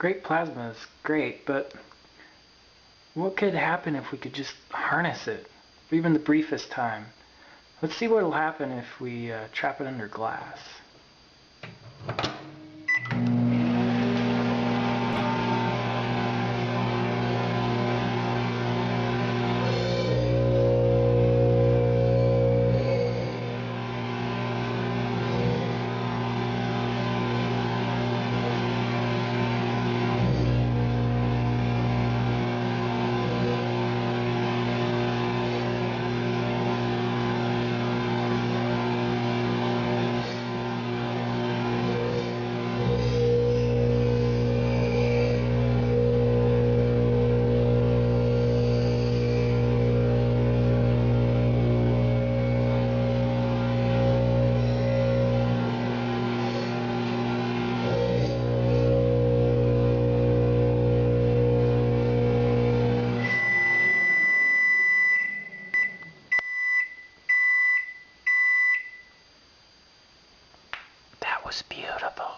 Grape plasma is great, but what could happen if we could just harness it for even the briefest time? Let's see what will happen if we trap it under glass. That was beautiful.